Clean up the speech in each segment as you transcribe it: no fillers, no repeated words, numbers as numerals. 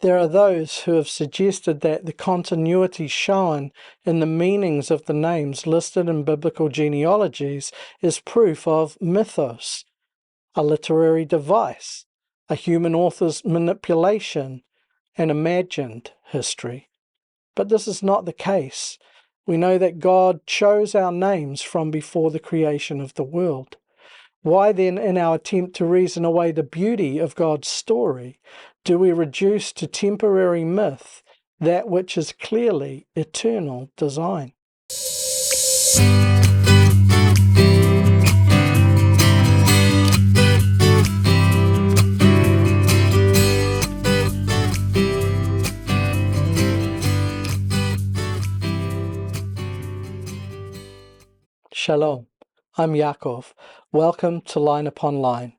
There are those who have suggested that the continuity shown in the meanings of the names listed in biblical genealogies is proof of mythos, a literary device, a human author's manipulation, and imagined history. But this is not the case. We know that God chose our names from before the creation of the world. Why then, in our attempt to reason away the beauty of God's story, do we reduce to temporary myth that which is clearly eternal design? Shalom, I'm Yaakov. Welcome to Line Upon Line.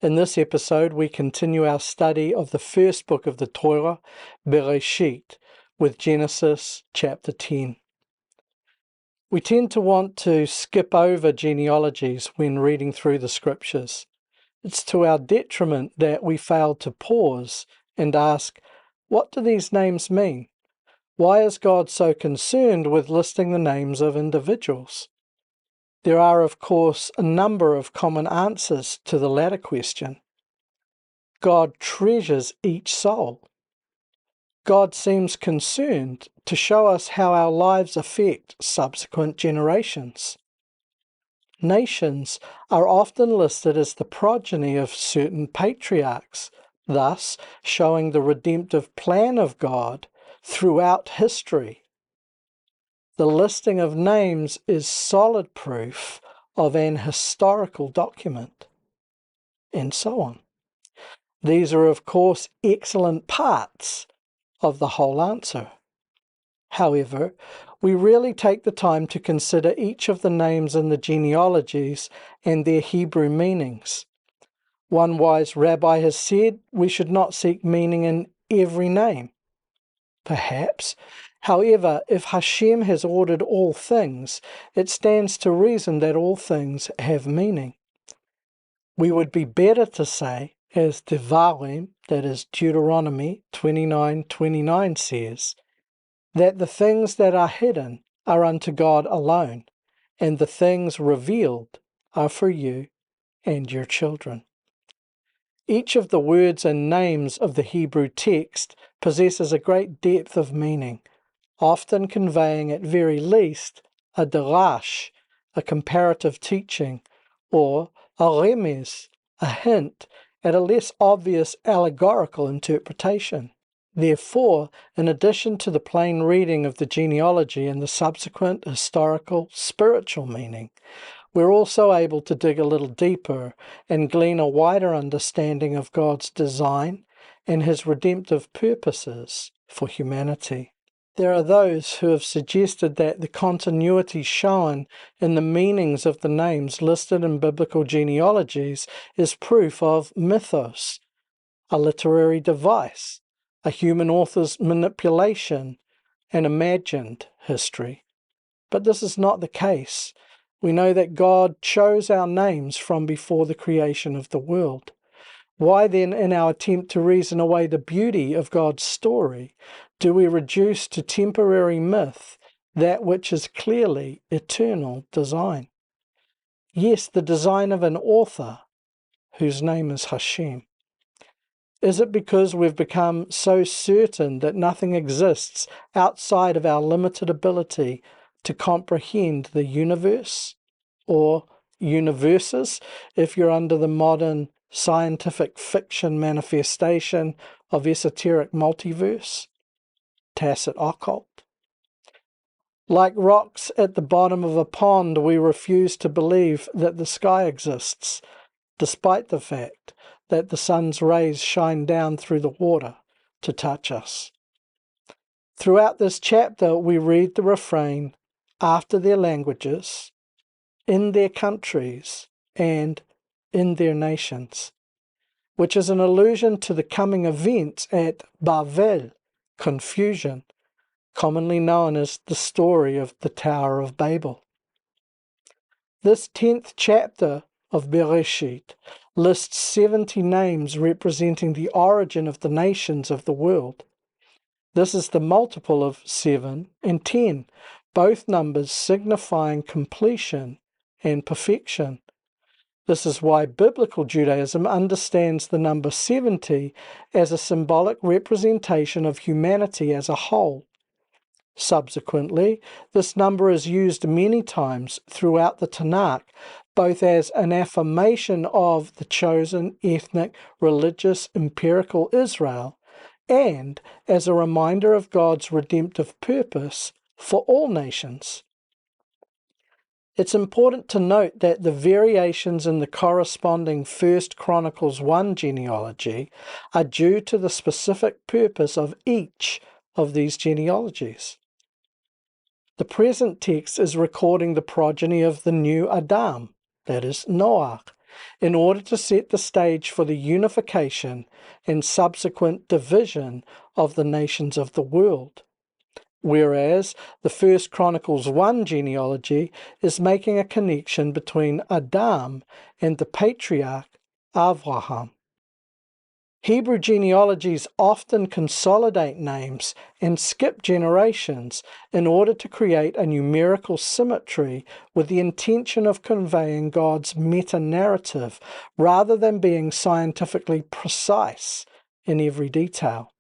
In this episode, we continue our study of the first book of the Torah, Bereishit, with Genesis chapter 10. We tend to want to skip over genealogies when reading through the scriptures. It's to our detriment that we fail to pause and ask, what do these names mean? Why is God so concerned with listing the names of individuals? There are, of course, a number of common answers to the latter question. God treasures each soul. God seems concerned to show us how our lives affect subsequent generations. Nations are often listed as the progeny of certain patriarchs, thus showing the redemptive plan of God throughout history. The listing of names is solid proof of an historical document, and so on. These are, of course, excellent parts of the whole answer. However, we rarely take the time to consider each of the names in the genealogies and their Hebrew meanings. One wise rabbi has said we should not seek meaning in every name. Perhaps. However, if Hashem has ordered all things, it stands to reason that all things have meaning. We would be better to say, as Devarim, that is Deuteronomy 29:29 says, that the things that are hidden are unto God alone, and the things revealed are for you and your children. Each of the words and names of the Hebrew text possesses a great depth of meaning, often conveying at very least a darash, a comparative teaching, or a remez, a hint at a less obvious allegorical interpretation. Therefore, in addition to the plain reading of the genealogy and the subsequent historical, spiritual meaning, we're also able to dig a little deeper and glean a wider understanding of God's design and His redemptive purposes for humanity. There are those who have suggested that the continuity shown in the meanings of the names listed in biblical genealogies is proof of mythos, a literary device, a human author's manipulation, and imagined history. But this is not the case. We know that God chose our names from before the creation of the world. Why then, in our attempt to reason away the beauty of God's story, do we reduce to temporary myth that which is clearly eternal design? Yes, the design of an author whose name is Hashem. Is it because we've become so certain that nothing exists outside of our limited ability to comprehend the universe, or universes, if you're under the modern scientific fiction manifestation of esoteric multiverse, tacit occult? Like rocks at the bottom of a pond, we refuse to believe that the sky exists, despite the fact that the sun's rays shine down through the water to touch us. Throughout this chapter, we read the refrain, after their languages, in their countries, and in their nations, which is an allusion to the coming events at Bavel, confusion, commonly known as the story of the Tower of Babel. This 10th chapter of Bereishit lists 70 names representing the origin of the nations of the world. This is the multiple of 7 and 10, both numbers signifying completion and perfection. This is why Biblical Judaism understands the number 70 as a symbolic representation of humanity as a whole. Subsequently, this number is used many times throughout the Tanakh, both as an affirmation of the chosen ethnic, religious, empirical Israel, and as a reminder of God's redemptive purpose for all nations. It's important to note that the variations in the corresponding 1 Chronicles 1 genealogy are due to the specific purpose of each of these genealogies. The present text is recording the progeny of the new Adam, that is, Noah, in order to set the stage for the unification and subsequent division of the nations of the world. Whereas the 1 Chronicles 1 genealogy is making a connection between Adam and the patriarch Abraham. Hebrew genealogies often consolidate names and skip generations in order to create a numerical symmetry with the intention of conveying God's meta-narrative rather than being scientifically precise in every detail.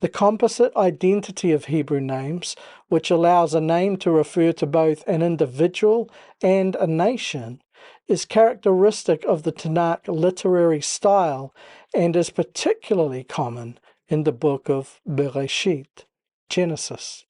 The composite identity of Hebrew names, which allows a name to refer to both an individual and a nation, is characteristic of the Tanakh literary style and is particularly common in the book of Bereishit, Genesis.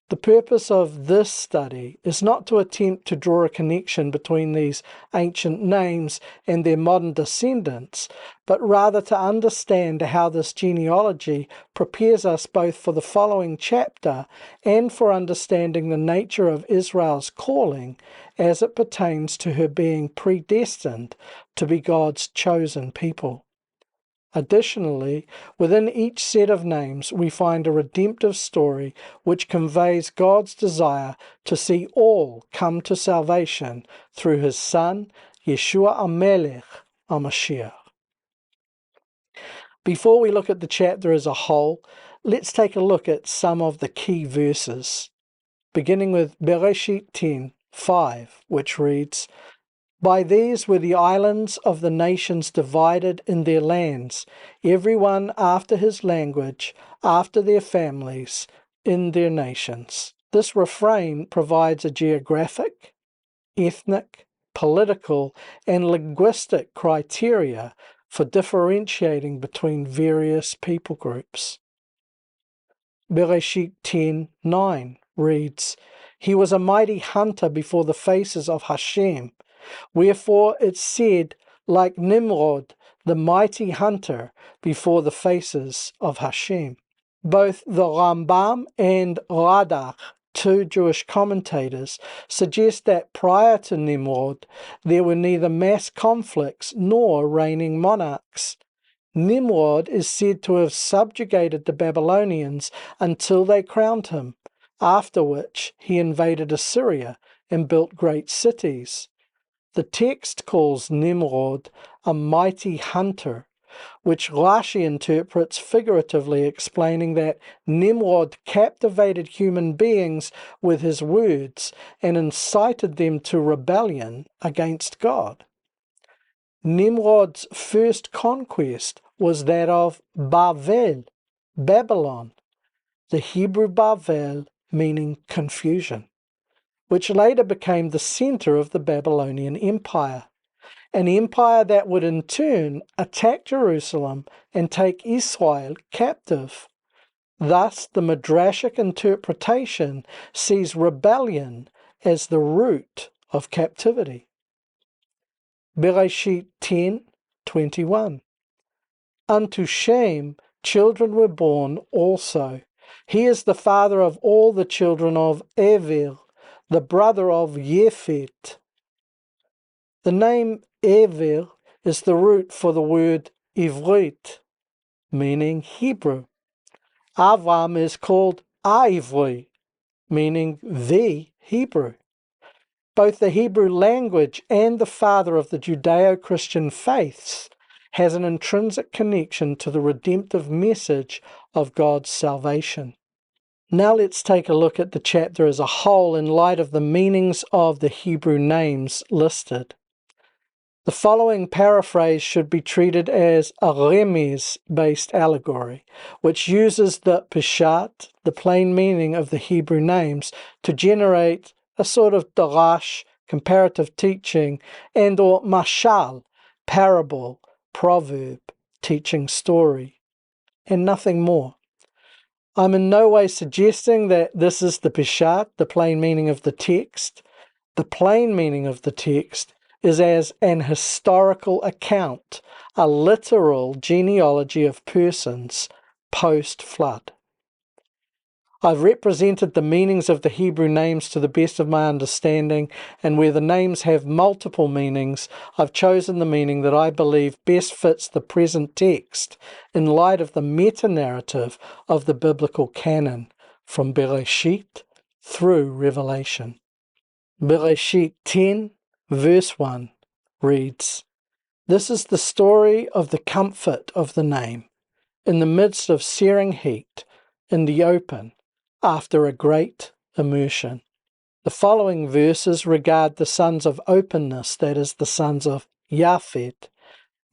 The purpose of this study is not to attempt to draw a connection between these ancient names and their modern descendants, but rather to understand how this genealogy prepares us both for the following chapter and for understanding the nature of Israel's calling as it pertains to her being predestined to be God's chosen people. Additionally, within each set of names we find a redemptive story which conveys God's desire to see all come to salvation through His Son, Yehoshua Melekh, HaMashiach. Before we look at the chapter as a whole, let's take a look at some of the key verses, beginning with Bereishit 10:5, which reads, "By these were the islands of the nations divided in their lands, every one after his language, after their families, in their nations." This refrain provides a geographic, ethnic, political, and linguistic criteria for differentiating between various people groups. Bereishit 10:9 reads, "He was a mighty hunter before the faces of Hashem. Wherefore it said, like Nimrod, the mighty hunter before the faces of Hashem." Both the Rambam and Radak, two Jewish commentators, suggest that prior to Nimrod, there were neither mass conflicts nor reigning monarchs. Nimrod is said to have subjugated the Babylonians until they crowned him, after which he invaded Assyria and built great cities. The text calls Nimrod a mighty hunter, which Rashi interprets figuratively, explaining that Nimrod captivated human beings with his words and incited them to rebellion against God. Nimrod's first conquest was that of Bavel, Babylon, the Hebrew Bavel meaning confusion, which later became the center of the Babylonian Empire, an empire that would in turn attack Jerusalem and take Israel captive. Thus, the Midrashic interpretation sees rebellion as the root of captivity. Bereishit 10:21. "Unto Shem children were born also. He is the father of all the children of Ever, the brother of Yefet." The name Ever is the root for the word Ivrit, meaning Hebrew. Avram is called Ivri, meaning the Hebrew. Both the Hebrew language and the father of the Judeo-Christian faiths has an intrinsic connection to the redemptive message of God's salvation. Now let's take a look at the chapter as a whole in light of the meanings of the Hebrew names listed. The following paraphrase should be treated as a remez-based allegory, which uses the Peshat, the plain meaning of the Hebrew names, to generate a sort of darash, comparative teaching, and or mashal, parable, proverb, teaching story, and nothing more. I'm in no way suggesting that this is the Peshat, the plain meaning of the text. The plain meaning of the text is as an historical account, a literal genealogy of persons post-flood. I've represented the meanings of the Hebrew names to the best of my understanding, and where the names have multiple meanings, I've chosen the meaning that I believe best fits the present text in light of the meta-narrative of the biblical canon, from Bereishit through Revelation. Bereishit 10, verse 1 reads, "This is the story of the comfort of the name, in the midst of searing heat, in the open, after a great immersion." The following verses regard the sons of openness, that is, the sons of Japhet.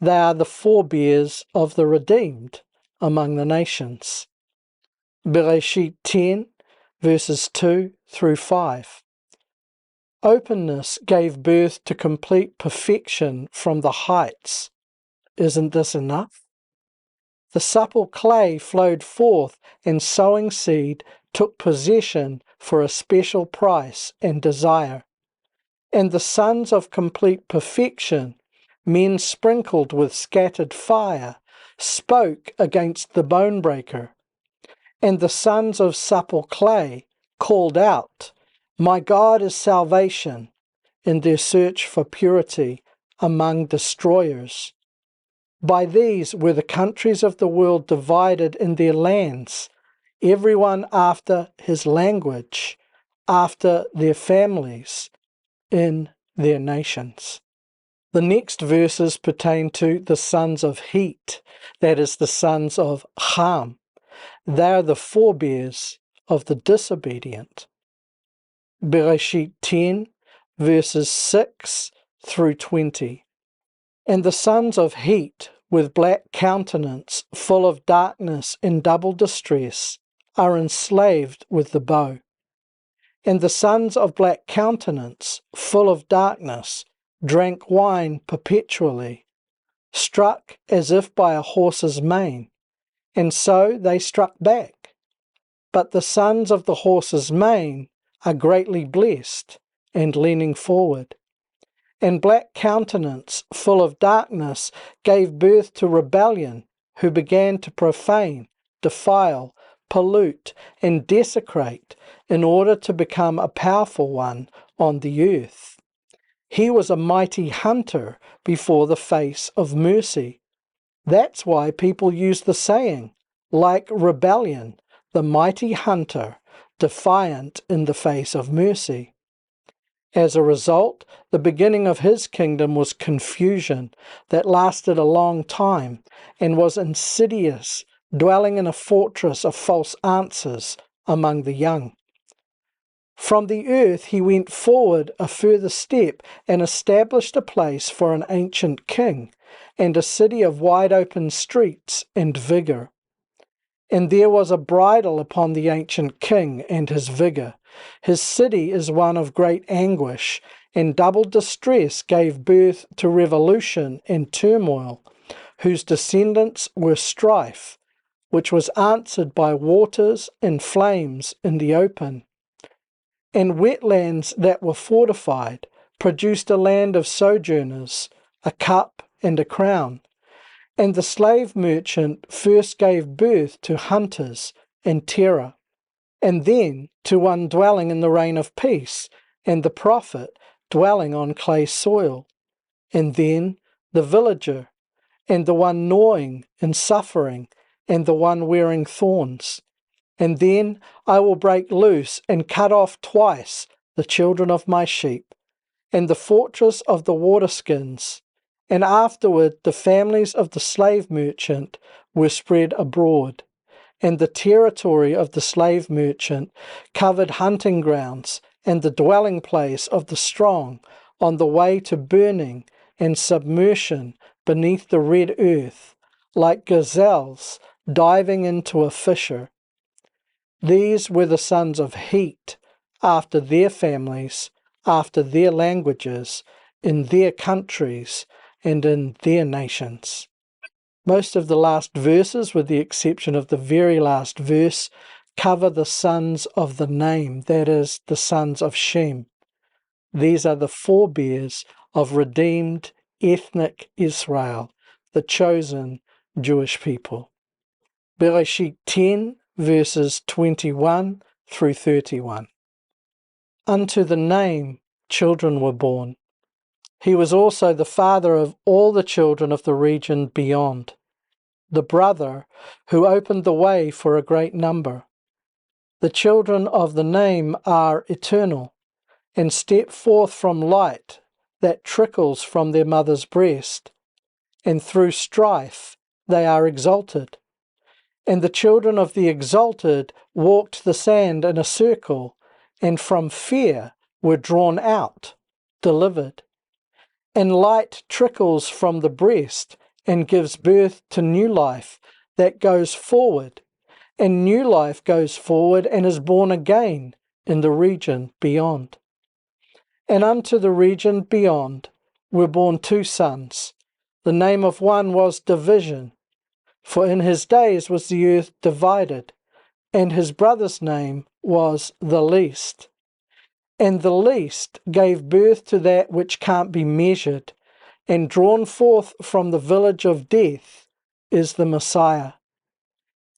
They are the forebears of the redeemed among the nations. Bereishit 10, verses 2 through 5. Openness gave birth to complete perfection from the heights. Isn't this enough? The supple clay flowed forth, and sowing seed took possession for a special price and desire. And the sons of complete perfection, men sprinkled with scattered fire, spoke against the bone breaker. And the sons of supple clay called out, "My God is salvation," in their search for purity among destroyers. By these were the countries of the world divided in their lands, everyone after his language, after their families, in their nations. The next verses pertain to the sons of Het, that is, the sons of Ham. They are the forebears of the disobedient. Bereishit 10, verses 6 through 20. And the sons of Het, with black countenance, full of darkness and double distress, are enslaved with the bow. And the sons of black countenance, full of darkness, drank wine perpetually, struck as if by a horse's mane, and so they struck back. But the sons of the horse's mane are greatly blessed, and leaning forward. And black countenance, full of darkness, gave birth to rebellion, who began to profane, defile, pollute, and desecrate, in order to become a powerful one on the earth. He was a mighty hunter before the face of mercy. That's why people use the saying, like rebellion, the mighty hunter, defiant in the face of mercy. As a result, the beginning of his kingdom was confusion that lasted a long time and was insidious, dwelling in a fortress of false answers among the young. From the earth he went forward a further step and established a place for an ancient king and a city of wide open streets and vigor. And there was a bridle upon the ancient king and his vigor. His city is one of great anguish, and double distress gave birth to revolution and turmoil, whose descendants were strife, which was answered by waters and flames in the open. And wetlands that were fortified produced a land of sojourners, a cup and a crown. And the slave merchant first gave birth to hunters and terror, and then to one dwelling in the reign of peace, and the prophet dwelling on clay soil, and then the villager, and the one gnawing and suffering, and the one wearing thorns. And then I will break loose and cut off twice the children of my sheep, and the fortress of the waterskins. And afterward the families of the slave merchant were spread abroad, and the territory of the slave merchant covered hunting grounds and the dwelling place of the strong on the way to burning and submersion beneath the red earth, like gazelles diving into a fissure. These were the sons of Het, after their families, after their languages, in their countries, and in their nations. Most of the last verses, with the exception of the very last verse, cover the sons of the name, that is, the sons of Shem. These are the forebears of redeemed ethnic Israel, the chosen Jewish people. Bereishit 10, verses 21 through 31. Unto the name children were born. He was also the father of all the children of the region beyond, the brother who opened the way for a great number. The children of the name are eternal, and step forth from light that trickles from their mother's breast, and through strife they are exalted. And the children of the exalted walked the sand in a circle, and from fear were drawn out, delivered. And light trickles from the breast, and gives birth to new life that goes forward, and new life goes forward and is born again in the region beyond. And unto the region beyond were born 2 sons. The name of one was Division, for in his days was the earth divided, and his brother's name was the Least. And the Least gave birth to that which can't be measured, and drawn forth from the village of death is the Messiah.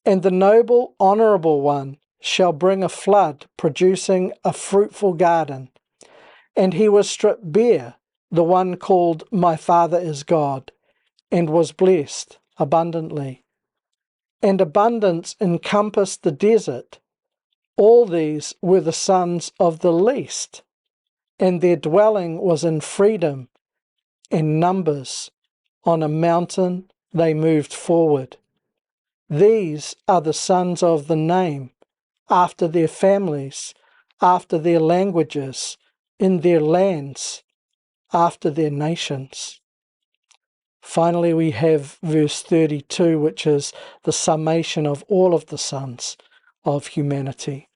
And the noble, honourable one shall bring a flood, producing a fruitful garden. And he was stripped bare, the one called My Father is God, and was blessed abundantly. And abundance encompassed the desert. All these were the sons of the least, and their dwelling was in freedom and numbers. On a mountain they moved forward. These are the sons of the name, after their families, after their languages, in their lands, after their nations. Finally, we have verse 32, which is the summation of all of the sons of humanity.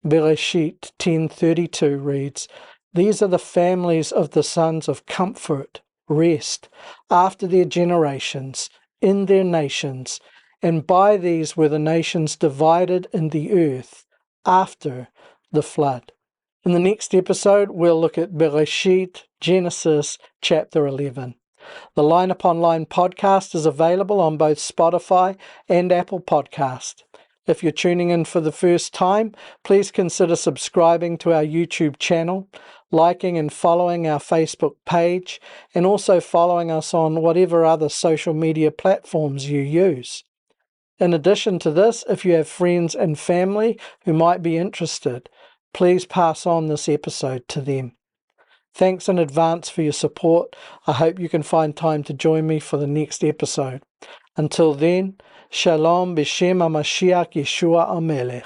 Bereishit 10:32 reads, These are the families of the sons of comfort, rest, after their generations, in their nations, and by these were the nations divided in the earth after the flood. In the next episode, we'll look at Bereishit, Genesis chapter 11. The Line Upon Line podcast is available on both Spotify and Apple Podcast. If you're tuning in for the first time, please consider subscribing to our YouTube channel, liking and following our Facebook page, and also following us on whatever other social media platforms you use. In addition to this, if you have friends and family who might be interested, please pass on this episode to them. Thanks in advance for your support. I hope you can find time to join me for the next episode. Until then, Shalom b'Shem HaMashiach Yeshua Melekh.